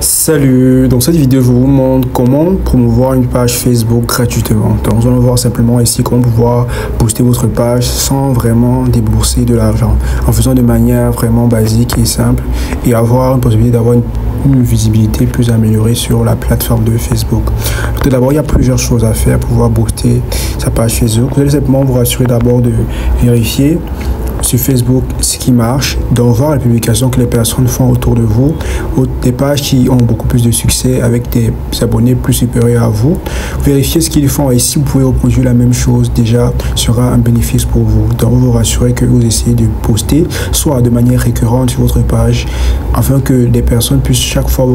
Salut, dans cette vidéo je vous montre comment promouvoir une page Facebook gratuitement. Donc nous allons voir simplement ici comment pouvoir booster votre page sans vraiment débourser de l'argent, en faisant de manière vraiment basique et simple et avoir une possibilité d'avoir une visibilité plus améliorée sur la plateforme de Facebook. Tout d'abord, il y a plusieurs choses à faire pour pouvoir booster sa page Facebook. Vous allez simplement vous rassurer d'abord de vérifier sur Facebook ce qui marche, donc voir les publications que les personnes font autour de vous, des pages qui ont beaucoup plus de succès avec des abonnés plus supérieurs à vous. Vérifiez ce qu'ils font et si vous pouvez reproduire la même chose, déjà sera un bénéfice pour vous. Donc vous vous rassurez que vous essayez de poster soit de manière récurrente sur votre page afin que les personnes puissent chaque fois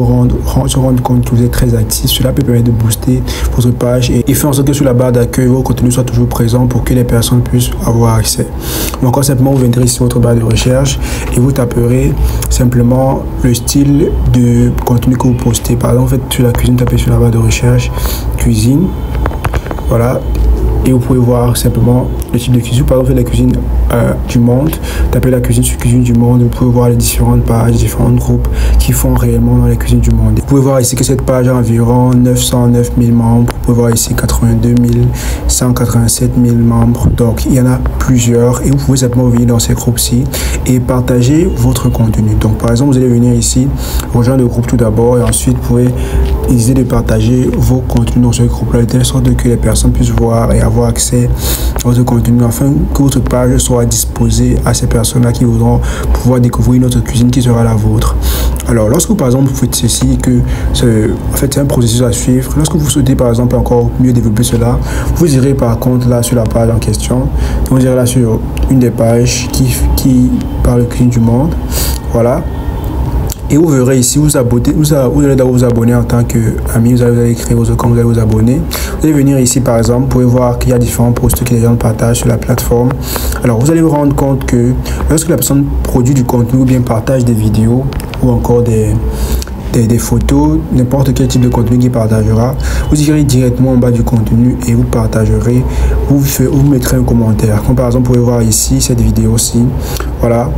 se rendre compte que vous êtes très actif. Cela peut permettre de booster votre page et faire en sorte que sur la barre d'accueil vos contenus soient toujours présents pour que les personnes puissent avoir accès. Donc encore simplement vous viendrez sur votre barre de recherche et vous taperez simplement le style de contenu que vous postez. Par exemple, faites sur la cuisine, tapez sur la barre de recherche cuisine, voilà, et vous pouvez voir simplement le type de cuisine. Par exemple, la cuisine du monde, tapez la cuisine sur cuisine du monde, vous pouvez voir les différentes pages, différents groupes qui font réellement dans la cuisine du monde. Vous pouvez voir ici que cette page a environ 909 000 membres, vous pouvez voir ici 82 187 000 membres, donc il y en a plusieurs et vous pouvez simplement venir dans ces groupes-ci et partager votre contenu. Donc par exemple, vous allez venir ici, rejoindre le groupe tout d'abord et ensuite vous pouvez essayer de partager vos contenus dans ce groupe-là de telle sorte que les personnes puissent voir et avoir accès à votre contenu afin que votre page soit disposée à ces personnes-là qui voudront pouvoir découvrir notre cuisine qui sera la vôtre. Alors lorsque par exemple vous faites ceci, c'est un processus à suivre. Lorsque vous souhaitez par exemple encore mieux développer cela, vous irez par contre là sur la page en question, vous irez là sur une des pages qui parle de cuisine du monde, voilà. Et vous verrez ici, vous allez d'abord vous abonner en tant qu'ami, vous allez créer votre compte, vous allez vous abonner. Vous allez venir ici par exemple, vous pouvez voir qu'il y a différents posts que les gens partagent sur la plateforme. Alors vous allez vous rendre compte que lorsque la personne produit du contenu ou bien partage des vidéos ou encore des photos, n'importe quel type de contenu qu'il partagera, vous irez directement en bas du contenu et vous partagerez, vous mettrez un commentaire. Comme par exemple, vous pouvez voir ici cette vidéo-ci, voilà.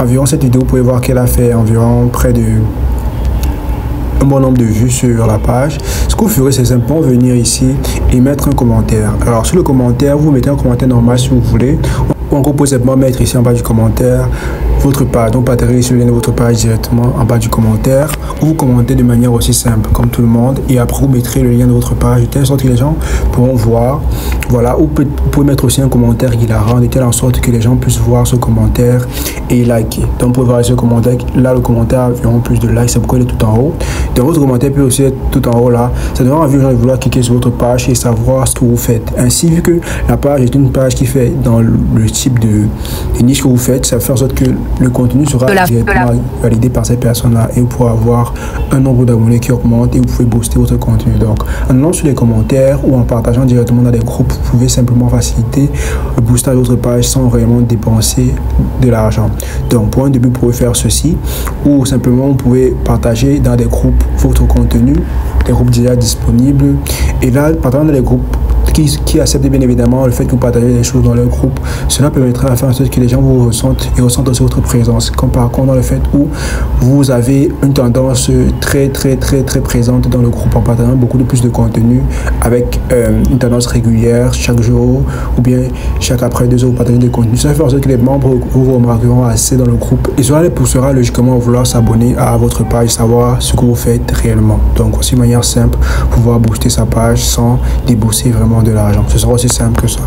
Environ cette vidéo, vous pouvez voir qu'elle a fait environ près de un bon nombre de vues sur la page. Ce que vous ferez, c'est simplement venir ici et mettre un commentaire. Alors sur le commentaire, vous mettez un commentaire normal si vous voulez. Ou encore, vous pouvez simplement mettre ici en bas du commentaire votre page. Donc partager sur le lien de votre page directement en bas du commentaire. Ou vous commentez de manière aussi simple comme tout le monde. Et après vous mettrez le lien de votre page de telle sorte que les gens pourront voir. Voilà. Ou vous pouvez mettre aussi un commentaire hilarant de telle sorte que les gens puissent voir ce commentaire et liker. Donc vous pouvez voir ce commentaire. Là le commentaire a environ plus de likes. C'est pourquoi il est tout en haut. Donc votre commentaire peut aussi être tout en haut là. Ça donnera envie aux gens de vouloir cliquer sur votre page et savoir ce que vous faites. Ainsi, vu que la page est une page qui fait dans le type de niche que vous faites, ça fait en sorte que le contenu sera directement validé par ces personnes-là et vous pourrez avoir un nombre d'abonnés qui augmente et vous pouvez booster votre contenu. Donc, en allant sur les commentaires ou en partageant directement dans les groupes, vous pouvez simplement faciliter le boostage de votre page sans réellement dépenser de l'argent. Donc, pour un début, vous pouvez faire ceci ou simplement vous pouvez partager dans des groupes votre contenu, des groupes déjà disponibles. Et là, partageant dans les groupes qui acceptent bien évidemment le fait que vous partagez des choses dans leur groupe, cela permettra de faire en sorte que les gens vous ressentent et ressentent aussi votre présence. Comme par contre dans le fait où vous avez une tendance très présente dans le groupe en partageant beaucoup plus de contenu avec une tendance régulière chaque jour ou bien chaque après 2 heures vous partagez des contenus. Ça fait en sorte que les membres vous remarqueront assez dans le groupe et cela les poussera logiquement à vouloir s'abonner à votre page, savoir ce que vous faites réellement. Donc aussi une manière simple pour pouvoir booster sa page sans débourser vraiment de l'argent. Ce sera aussi simple que ça.